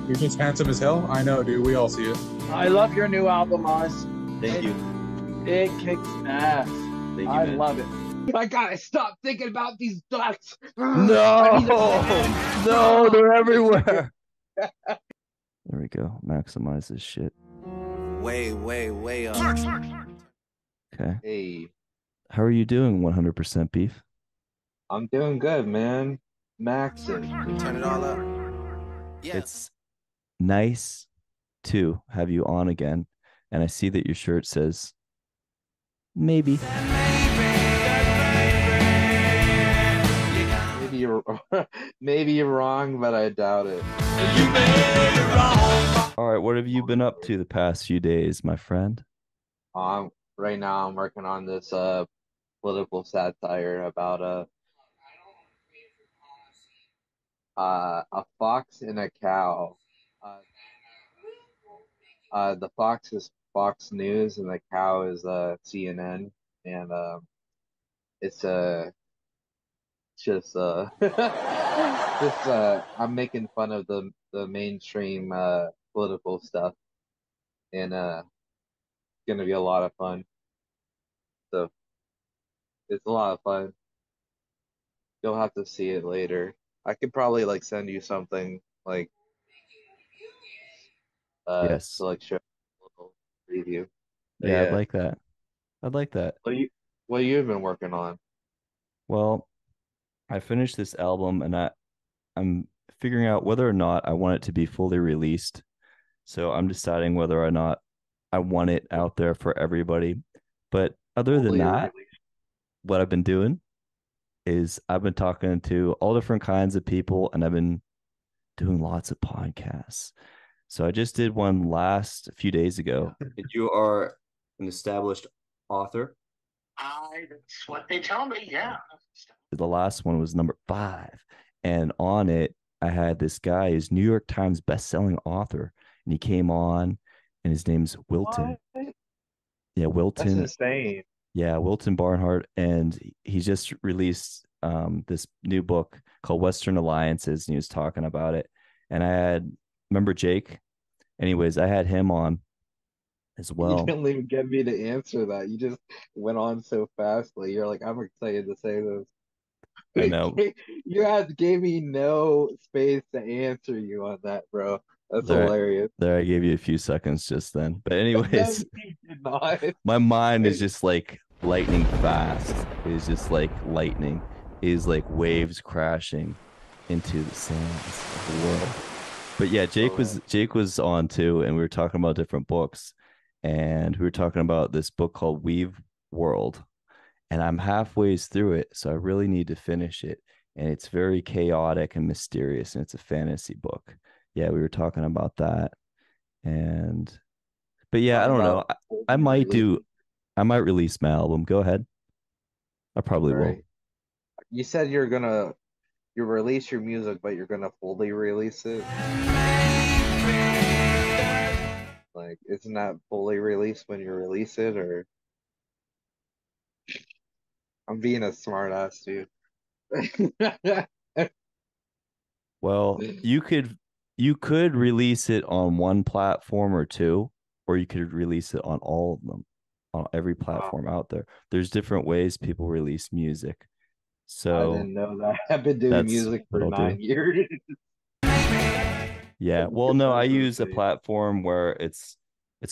You're just handsome as hell. I know, dude. We all see it. I love your new album, Oz. Thank you. It kicks ass. Thank you, I man. love it. I gotta stop thinking about these ducks. No, no, they're everywhere. There we go. Maximize this shit. Way up. Okay. Hey, How are you doing, 100% beef? I'm doing good, man. Maxing. Turn it all up. Yeah. It's nice to have you on again. And I see that your shirt says maybe. Maybe you're maybe you're wrong, but I doubt it. All right, what have you been up to the past few days, my friend? Right now I'm working on this political satire about a fox and a cow. The fox is Fox News and the cow is CNN, and it's just I'm making fun of the mainstream political stuff, and it's gonna be a lot of fun. So it's a lot of fun. You'll have to see it later. I could probably like send you something like Yes. to like show a little preview. But Yeah, I'd like that. I'd like that. What you've been working on? Well, I finished this album and I'm figuring out whether or not I want it to be fully released. So I'm deciding whether or not I want it out there for everybody. But other than Fully that, released. what I've been doing is I've been talking to all different kinds of people and I've been doing lots of podcasts. So I just did one a few days ago. You are an established author. That's what they tell me, yeah. The last one was number 5. And on it, I had this guy, he's New York Times bestselling author. And he came on and his name's Wilton. What? Yeah, Wilton. That's insane. Yeah, Wilton Barnhart. And he just released this new book called Western Alliances. And he was talking about it. And remember Jake? Anyways, I had him on as well. You didn't even get me to answer that. You just went on so fastly. You're like, I'm excited to say this. I know. You gave me no space to answer you on that, bro. That's hilarious. There, I gave you a few seconds just then. But anyways, No, you did not. my mind is just like lightning fast. It's just like lightning. Is like waves crashing into the sands of the world. But yeah, Jake was on too, and we were talking about different books, and we were talking about this book called Weave World, and I'm halfway through it, so I really need to finish it. And it's very chaotic and mysterious, and it's a fantasy book. Yeah, we were talking about that, but yeah, I don't know. I might release my album. Go ahead. I probably will. You said you release your music, but you're gonna fully release it. Like, isn't that fully released when you release it, or I'm being a smart ass, dude. Well, you could release it on one platform or two, or you could release it on all of them, on every platform out there. There's different ways people release music. So I didn't know that. I've been doing music for 9 years. Yeah. Well, no, I use a platform where it's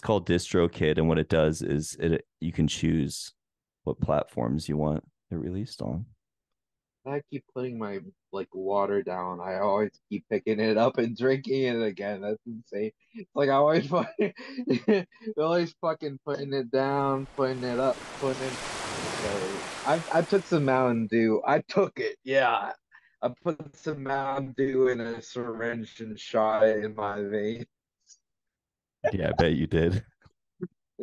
called DistroKid, and what it does is you can choose what platforms you want it released on. I keep putting my water down. I always keep picking it up and drinking it again. That's insane. It's like I always always fucking putting it down, putting it up, putting it. I took some Mountain Dew. I took it. Yeah. I put some Mountain Dew in a syringe and shot it in my vein. Yeah, I bet you did.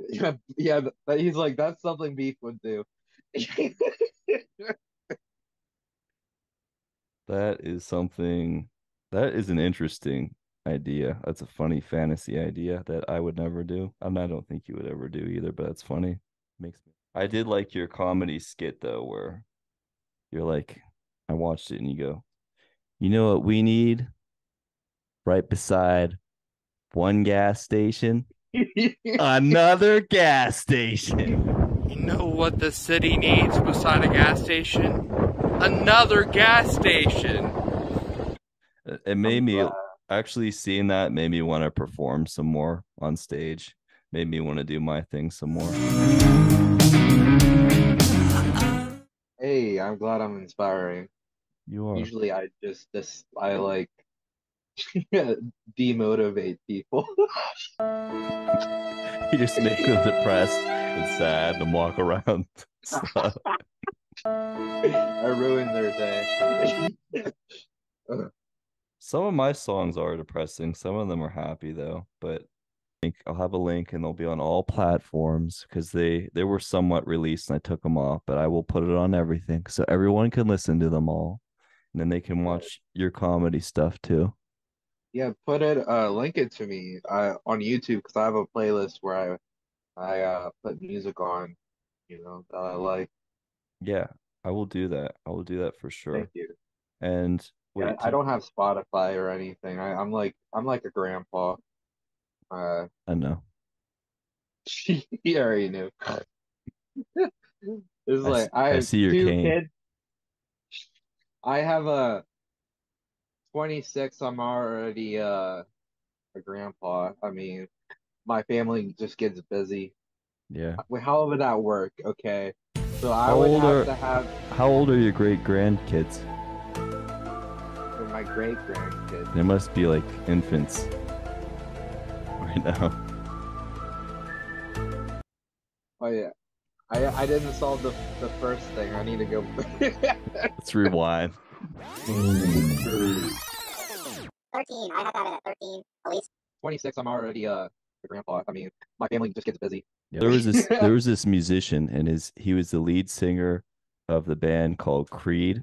Yeah. He's like, that's something Beef would do. That is an interesting idea. That's a funny fantasy idea that I would never do. I don't think you would ever do either, but that's funny. I did like your comedy skit though, where you're like, I watched it and you go, you know what we need? right beside one gas station, another gas station. You know what the city needs beside a gas station? Another gas station. It made me actually seeing that made me want to perform some more on stage. Made me want to do my thing some more. Hey, I'm glad I'm inspiring. You are. Usually I like demotivate people. You just make them depressed and sad and walk around. Stuff. I ruined their day. Some of my songs are depressing. Some of them are happy though. But I'll have a link and they'll be on all platforms because they were somewhat released and I took them off. But I will put it on everything so everyone can listen to them all, and then they can watch your comedy stuff too. Yeah, link it to me on YouTube because I have a playlist where I put music on, that I like. Yeah, I will do that. I will do that for sure. Thank you. And wait, I don't have Spotify or anything. I'm like a grandpa. I know. You already knew. It's like I I have see your two cane. kids. I have a 26. I'm already a grandpa. I mean, my family just gets busy. Yeah. How would that work? Okay, so I How would old have are- to have How old are your great grandkids? my great grandkids. They must be like infants right now. Oh yeah, I didn't solve the first thing. I need to go. Let's rewind. 13. I have to have it at 13 at least. 26. I'm already a grandpa. I mean, my family just gets busy. Yeah, there was this musician and he was the lead singer of the band called Creed,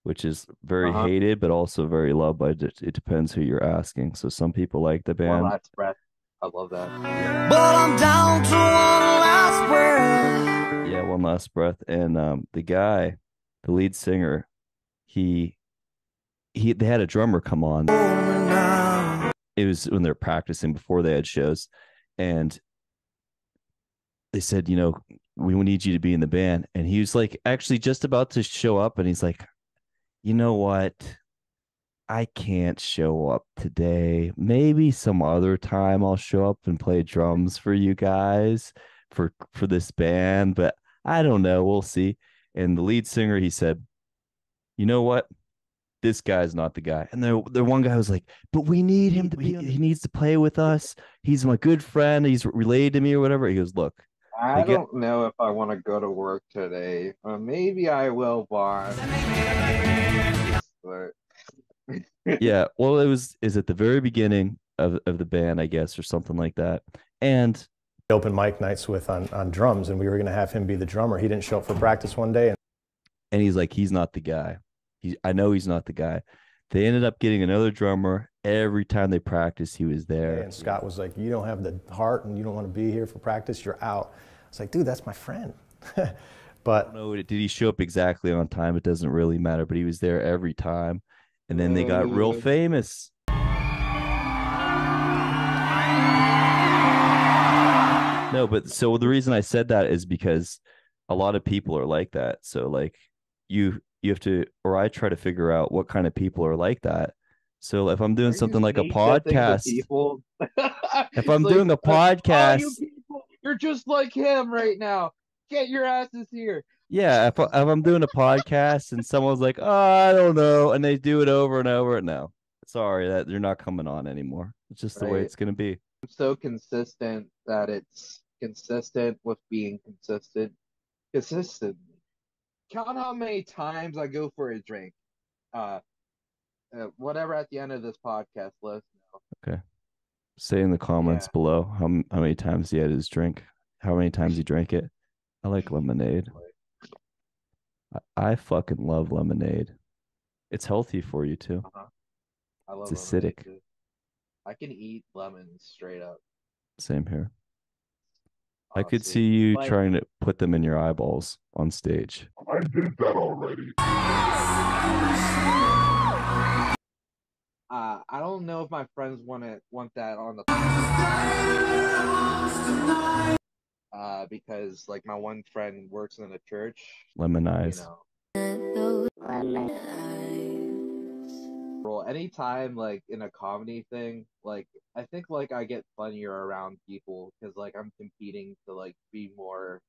which is very hated but also very loved by it depends who you're asking. So some people like the band. One last breath. I love that. But I'm down to one last breath. Yeah, one last breath. And the guy, the lead singer, they had a drummer come on. It was when they're practicing before they had shows, and they said, we need you to be in the band. And he was like actually just about to show up, and he's like, you know what? I can't show up today. Maybe some other time I'll show up and play drums for you guys for this band, but I don't know. We'll see. And the lead singer, he said, you know what? This guy's not the guy. And the one guy was like, but we need him to be, he needs to play with us. He's my good friend. He's related to me or whatever. He goes, look, I don't know if I want to go to work today. Maybe I will, boss. But... yeah, well, is at the very beginning of the band, I guess, or something like that. And open mic nights with on drums, and we were going to have him be the drummer. He didn't show up for practice one day, and he's like, he's not the guy. I know he's not the guy. They ended up getting another drummer. Every time they practiced, he was there. And Scott was like, you don't have the heart and you don't want to be here for practice, you're out. It's like, dude, that's my friend. But I don't know, did he show up exactly on time? It doesn't really matter, but he was there every time. And then they got real famous. No, but so the reason I said that is because a lot of people are like that. So like you have to, or I try to figure out what kind of people are like that. So if I'm doing something like a podcast, if I'm doing a podcast, you're just like him right now. Get your asses here. Yeah, if I'm doing a podcast and someone's like, oh, I don't know, and they do it over and over, no, sorry, that you're not coming on anymore. It's just the way it's gonna be. I'm so consistent that it's consistent with being consistent. Consistent. Count how many times I go for a drink. Whatever at the end of this podcast, let us know. Okay. Say in the comments below how many times he had his drink, how many times he drank it. I like lemonade. I fucking love lemonade. It's healthy for you too. I love it's acidic. Too. I can eat lemons straight up. Same here. I could see you trying to put them in your eyeballs on stage. I did that already. I don't know if my friends want that on the because like my one friend works in a church. Lemon You eyes. know. Well, anytime like in a comedy thing, like I think like I get funnier around people because like I'm competing to like be more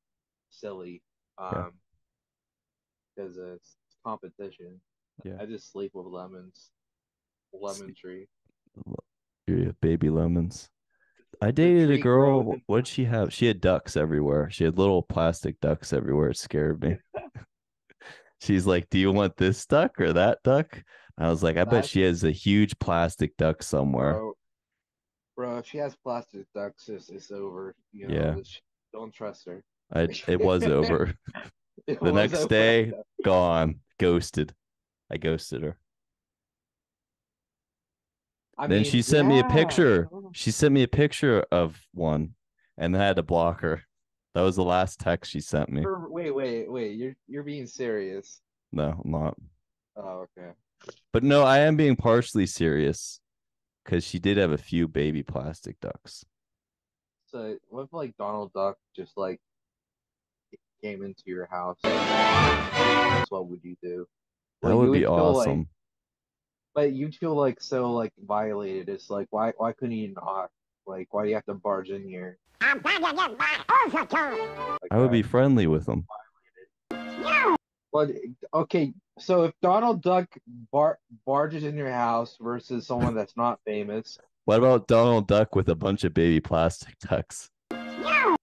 silly, Yeah. because it's competition. Yeah. I just sleep with lemons, lemon tree. Yeah, baby lemons. I The dated a tree grows girl. in- What did she have? She had ducks everywhere. She had little plastic ducks everywhere. It scared me. She's like, "Do you want this duck or that duck?" I was like, "I bet That's she has a huge plastic duck somewhere." bro. If she has plastic ducks, it's over. You know, Yeah, don't trust her. it was over. It The was next over. day, gone, ghosted. I ghosted her. I Then mean, she sent me a picture. yeah. She sent me a picture of one, and I had to block her. That was the last text she sent me. Wait. You're being serious. No, I'm not. Oh, okay. But no, I am being partially serious because she did have a few baby plastic ducks. So what if like Donald Duck just like came into your house? What would you do? That Well, would you be would feel like, awesome. but you'd feel like so like violated. It's like why couldn't you not? Like why do you have to barge in here? I'm glad you get my horse Like I would that? be friendly with them. Well, okay. So if Donald Duck barges in your house versus someone that's not famous, What about Donald Duck with a bunch of baby plastic ducks? okay,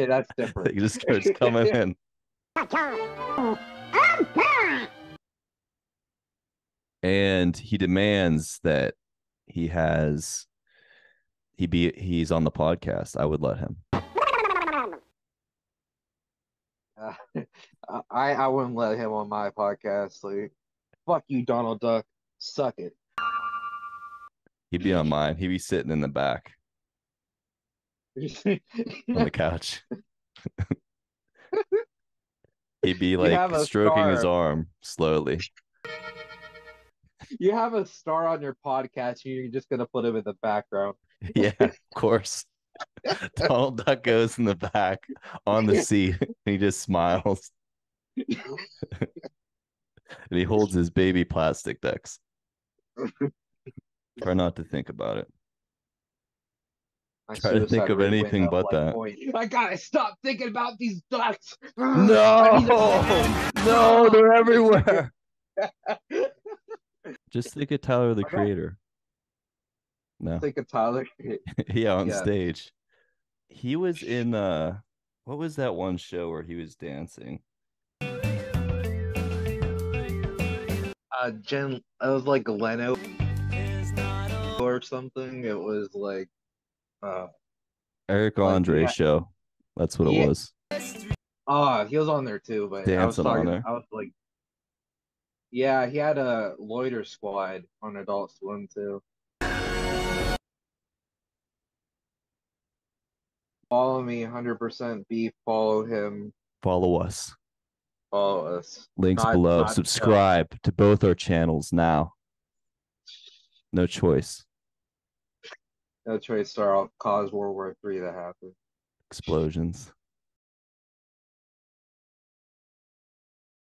that's different. He just starts coming in. And he demands that he's on the podcast. I would let him. I wouldn't let him on my podcast. Like, fuck you, Donald Duck. Suck it. He'd be on mine. He'd be sitting in the back on the couch. He'd be like stroking his arm slowly. You have a star on your podcast, and you're just gonna put him in the background. Yeah, of course. Donald Duck goes in the back on the seat. And he just smiles. And he holds his baby plastic ducks. Try not to think about it. Try to think of anything but that. I gotta stop thinking about these ducks. No, they're everywhere. Just think of Tyler the Creator. No. Think of Tyler. Yeah, on stage. He was in what was that one show where he was dancing? It was like Leno or something. It was like Eric Andre show. That's what it was. He was on there too, but Dancing on there. I was like, yeah, he had a Loiter Squad on Adult Swim too. Follow me, 100% beef. Follow him. Follow us. Follow us. Links below. Subscribe to both our channels now. No choice. No choice, or I'll cause World War III to happen. Explosions.